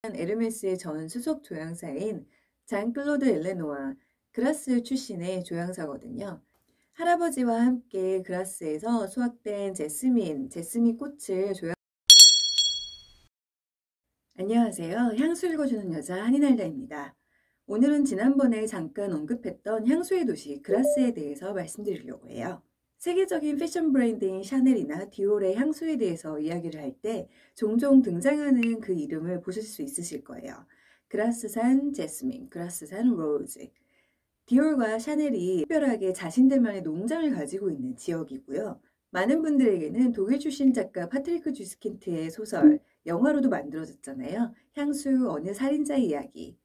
에르메스의 전 수석 조향사인 장클로드 엘레노아 그라스 출신의 조향사거든요. 할아버지와 함께 그라스에서 수확된 제스민 꽃을 안녕하세요. 향수 읽어주는 여자 한이날다입니다. 오늘은 지난번에 잠깐 언급했던 향수의 도시 그라스에 대해서 말씀드리려고 해요. 세계적인 패션 브랜드인 샤넬이나 디올의 향수에 대해서 이야기를 할 때 종종 등장하는 그 이름을 보실 수 있으실 거예요. 그라스산 제스민, 그라스산 로즈. 디올과 샤넬이 특별하게 자신들만의 농장을 가지고 있는 지역이고요. 많은 분들에게는 독일 출신 작가 파트리크 쥐스킨트의 소설, 영화로도 만들어졌잖아요. 향수 어느 살인자의 이야기.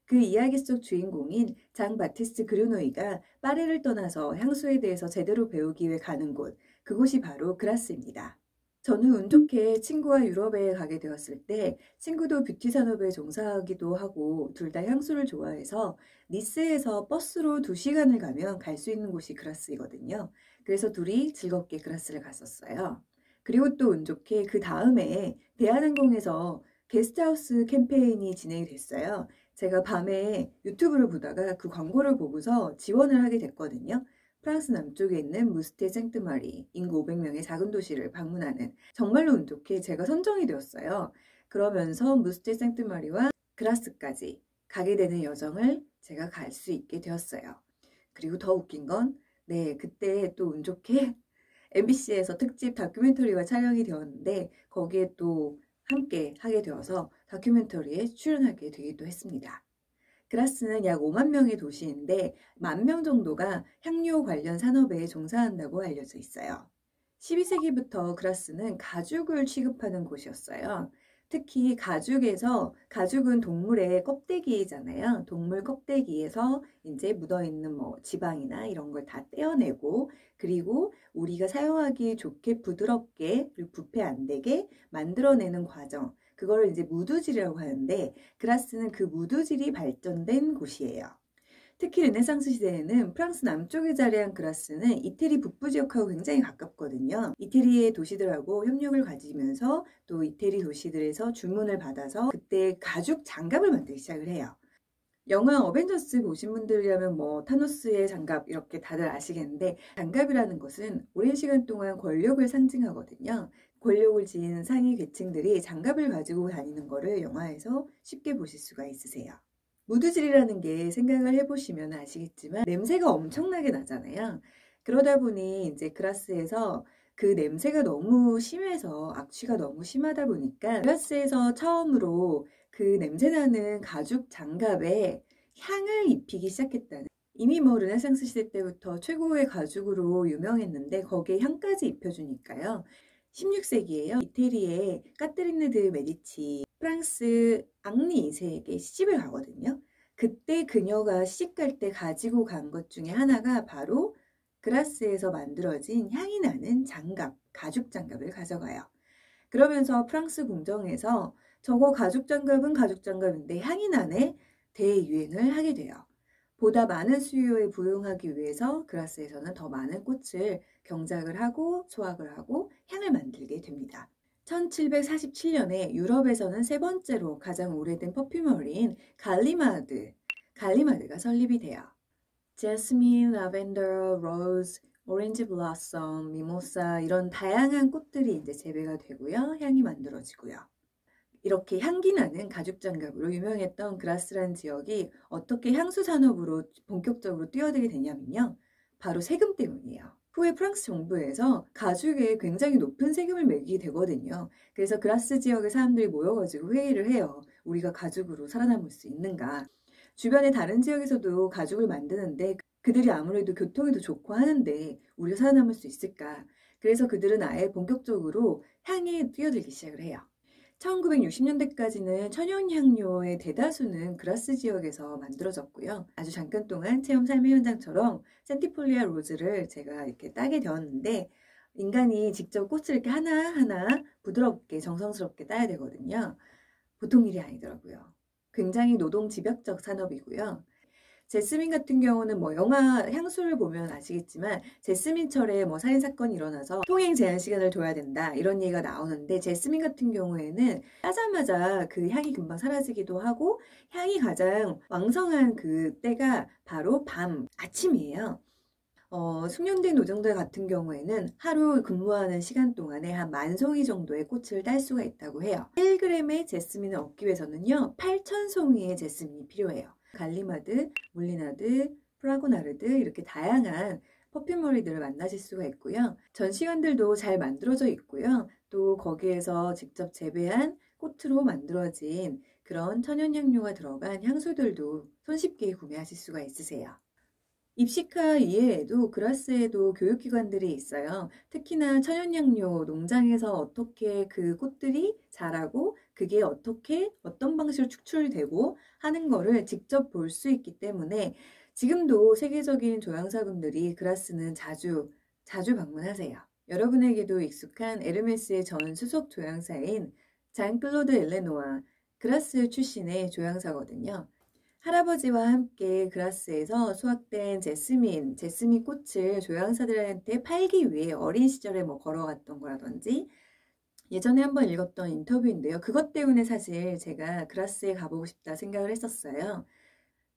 그 이야기 속 주인공인 장 바티스트 그르노이가 파리를 떠나서 향수에 대해서 제대로 배우기 위해 가는 곳, 그곳이 바로 그라스입니다. 저는 운 좋게 친구와 유럽에 가게 되었을 때 친구도 뷰티 산업에 종사하기도 하고 둘 다 향수를 좋아해서 니스에서 버스로 2시간을 가면 갈 수 있는 곳이 그라스이거든요. 그래서 둘이 즐겁게 그라스를 갔었어요. 그리고 또 운 좋게 그 다음에 대한항공에서 게스트하우스 캠페인이 진행이 됐어요. 제가 밤에 유튜브를 보다가 그 광고를 보고서 지원을 하게 됐거든요. 프랑스 남쪽에 있는 무스테 생트마리, 인구 500명의 작은 도시를 방문하는 정말로 운 좋게 제가 선정이 되었어요. 그러면서 무스테 생트마리와 그라스까지 가게 되는 여정을 제가 갈 수 있게 되었어요. 그리고 더 웃긴 건 그때 또 운 좋게 MBC에서 특집 다큐멘터리가 촬영이 되었는데 거기에 또 함께 하게 되어서 다큐멘터리에 출연하게 되기도 했습니다. 그라스는 약 5만 명의 도시인데 10,000명 정도가 향료 관련 산업에 종사한다고 알려져 있어요. 12세기부터 그라스는 가죽을 취급하는 곳이었어요. 특히 가죽은 동물의 껍데기잖아요. 동물 껍데기에서 이제 묻어있는 지방이나 이런 걸 다 떼어내고 그리고 우리가 사용하기 좋게 부드럽게 그리고 부패 안 되게 만들어내는 과정. 그거를 이제 무드질이라고 하는데 그라스는 그 무드질이 발전된 곳이에요. 특히 르네상스 시대에는 프랑스 남쪽에 자리한 그라스는 이태리 북부 지역하고 굉장히 가깝거든요. 이태리의 도시들하고 협력을 가지면서 또 이태리 도시들에서 주문을 받아서 그때 가죽 장갑을 만들기 시작을 해요. 영화 어벤져스 보신 분들이라면 타노스의 장갑 이렇게 다들 아시겠는데 장갑이라는 것은 오랜 시간 동안 권력을 상징하거든요. 권력을 지닌 상위 계층들이 장갑을 가지고 다니는 거를 영화에서 쉽게 보실 수가 있으세요. 무드질이라는 게 생각을 해보시면 아시겠지만 냄새가 엄청나게 나잖아요. 그러다 보니 이제 그라스에서 그 냄새가 너무 심해서 악취가 너무 심하다 보니까 그라스에서 처음으로 그 냄새나는 가죽 장갑에 향을 입히기 시작했다는 이미 르네상스 시대 때부터 최고의 가죽으로 유명했는데 거기에 향까지 입혀주니까요. 16세기에요. 이태리의 까트리네 드 메디치 프랑스 앙리 2세에게 시집을 가거든요. 그때 그녀가 시집갈 때 가지고 간 것 중에 하나가 바로 그라스에서 만들어진 향이 나는 장갑, 가죽 장갑을 가져가요. 그러면서 프랑스 궁정에서 저거 가죽 장갑은 가죽 장갑인데 향이 나네? 대유행을 하게 돼요. 보다 많은 수요에 부응하기 위해서 그라스에서는 더 많은 꽃을 경작을 하고 수확을 하고 향을 만들게 됩니다. 1747년에 유럽에서는 세 번째로 가장 오래된 퍼퓸머리인 갈리마드가 설립이 돼요. 제스민, 라벤더, 로즈, 오렌지 블라썸, 미모사 이런 다양한 꽃들이 이제 재배가 되고요. 향이 만들어지고요. 이렇게 향기 나는 가죽 장갑으로 유명했던 그라스란 지역이 어떻게 향수 산업으로 본격적으로 뛰어들게 되냐면요. 바로 세금 때문이에요. 후에 프랑스 정부에서 가죽에 굉장히 높은 세금을 매기게 되거든요. 그래서 그라스 지역의 사람들이 모여가지고 회의를 해요. 우리가 가죽으로 살아남을 수 있는가. 주변의 다른 지역에서도 가죽을 만드는데 그들이 아무래도 교통이 더 좋고 하는데 우리가 살아남을 수 있을까. 그래서 그들은 아예 본격적으로 향에 뛰어들기 시작을 해요. 1960년대까지는 천연향료의 대다수는 그라스 지역에서 만들어졌고요. 아주 잠깐 동안 체험 삶의 현장처럼 센티폴리아 로즈를 제가 이렇게 따게 되었는데 인간이 직접 꽃을 이렇게 하나하나 부드럽게 정성스럽게 따야 되거든요. 보통 일이 아니더라고요. 굉장히 노동 집약적 산업이고요. 제스민 같은 경우는 뭐 영화 향수를 보면 아시겠지만 제스민철에 뭐 살인사건이 일어나서 통행 제한 시간을 둬야 된다 이런 얘기가 나오는데 제스민 같은 경우에는 따자마자 그 향이 금방 사라지기도 하고 향이 가장 왕성한 그 때가 바로 아침이에요. 숙련된 노동자 같은 경우에는 하루 근무하는 시간 동안에 한 10,000송이 정도의 꽃을 딸 수가 있다고 해요. 1g의 제스민을 얻기 위해서는요 8,000송이의 제스민이 필요해요. 갈리마드, 물리나드, 프라고나르드 이렇게 다양한 퍼퓸머리들을 만나실 수가 있고요. 전시관들도 잘 만들어져 있고요. 또 거기에서 직접 재배한 꽃으로 만들어진 그런 천연향료가 들어간 향수들도 손쉽게 구매하실 수가 있으세요. 입시카 이외에도 그라스에도 교육기관들이 있어요. 특히나 천연향료 농장에서 어떻게 그 꽃들이 자라고 그게 어떻게 어떤 방식으로 축출되고 하는 거를 직접 볼 수 있기 때문에 지금도 세계적인 조향사분들이 그라스는 자주 방문하세요. 여러분에게도 익숙한 에르메스의 전 수석 조향사인 장클로드 엘레노아 그라스 출신의 조향사거든요. 할아버지와 함께 그라스에서 수확된 제스민 꽃을 조향사들한테 팔기 위해 어린 시절에 뭐 걸어갔던 거라든지 예전에 한번 읽었던 인터뷰인데요. 그것 때문에 사실 제가 그라스에 가보고 싶다 생각을 했었어요.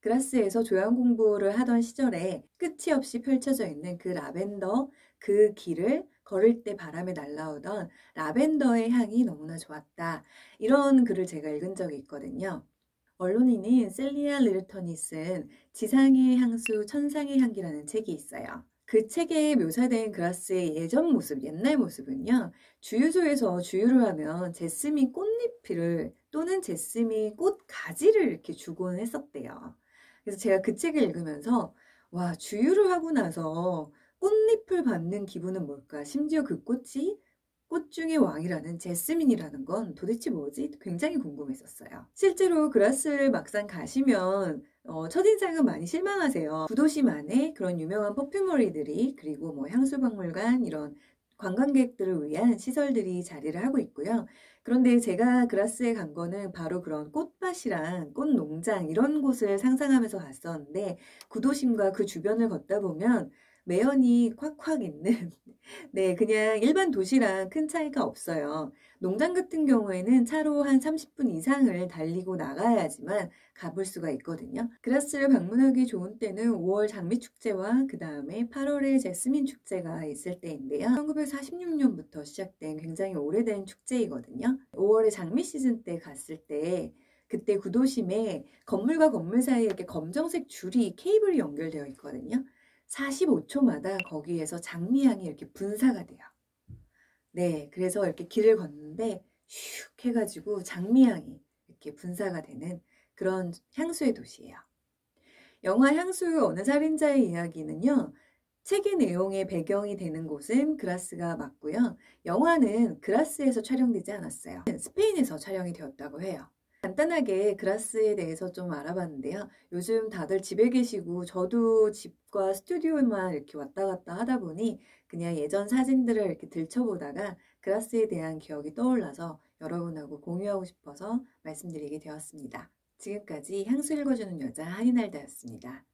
그라스에서 조향 공부를 하던 시절에 끝이 없이 펼쳐져 있는 그 라벤더 그 길을 걸을 때 바람에 날아오던 라벤더의 향이 너무나 좋았다. 이런 글을 제가 읽은 적이 있거든요. 언론인인 셀리아 리르턴이 쓴 지상의 향수 천상의 향기라는 책이 있어요. 그 책에 묘사된 그라스의 예전 모습, 옛날 모습은요. 주유소에서 주유를 하면 제스민 꽃잎을 또는 제스민 꽃 가지를 이렇게 주곤 했었대요. 그래서 제가 그 책을 읽으면서 와, 주유를 하고 나서 꽃잎을 받는 기분은 뭘까? 심지어 그 꽃이 꽃 중의 왕이라는 제스민이라는 건 도대체 뭐지? 굉장히 궁금했었어요. 실제로 그라스를 막상 가시면 첫인상은 많이 실망하세요. 구도심 안에 그런 유명한 퍼퓸머리들이 그리고 뭐 향수박물관 이런 관광객들을 위한 시설들이 자리를 하고 있고요. 그런데 제가 그라스에 간 거는 바로 그런 꽃밭이랑 꽃농장 이런 곳을 상상하면서 갔었는데 구도심과 그 주변을 걷다 보면 매연이 콱콱 있는 네, 그냥 일반 도시랑 큰 차이가 없어요. 농장 같은 경우에는 차로 한 30분 이상을 달리고 나가야지만 가볼 수가 있거든요. 그라스를 방문하기 좋은 때는 5월 장미축제와 그 다음에 8월에 제스민 축제가 있을 때인데요. 1946년부터 시작된 굉장히 오래된 축제이거든요. 5월에 장미 시즌 때 갔을 때 그때 구도심에 건물과 건물 사이에 이렇게 검정색 줄이 케이블이 연결되어 있거든요. 45초마다 거기에서 장미향이 이렇게 분사가 돼요. 네, 그래서 이렇게 길을 걷는데 슉 해가지고 장미향이 이렇게 분사가 되는 그런 향수의 도시예요. 영화 향수 어느 살인자의 이야기는요. 책의 내용의 배경이 되는 곳은 그라스가 맞고요. 영화는 그라스에서 촬영되지 않았어요. 스페인에서 촬영이 되었다고 해요. 간단하게 그라스에 대해서 좀 알아봤는데요. 요즘 다들 집에 계시고 저도 집과 스튜디오만 이렇게 왔다 갔다 하다 보니 그냥 예전 사진들을 이렇게 들춰보다가 그라스에 대한 기억이 떠올라서 여러분하고 공유하고 싶어서 말씀드리게 되었습니다. 지금까지 향수 읽어주는 여자 한이날다였습니다.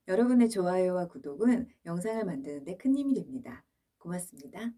여러분의 좋아요와 구독은 영상을 만드는 데 큰 힘이 됩니다. 고맙습니다.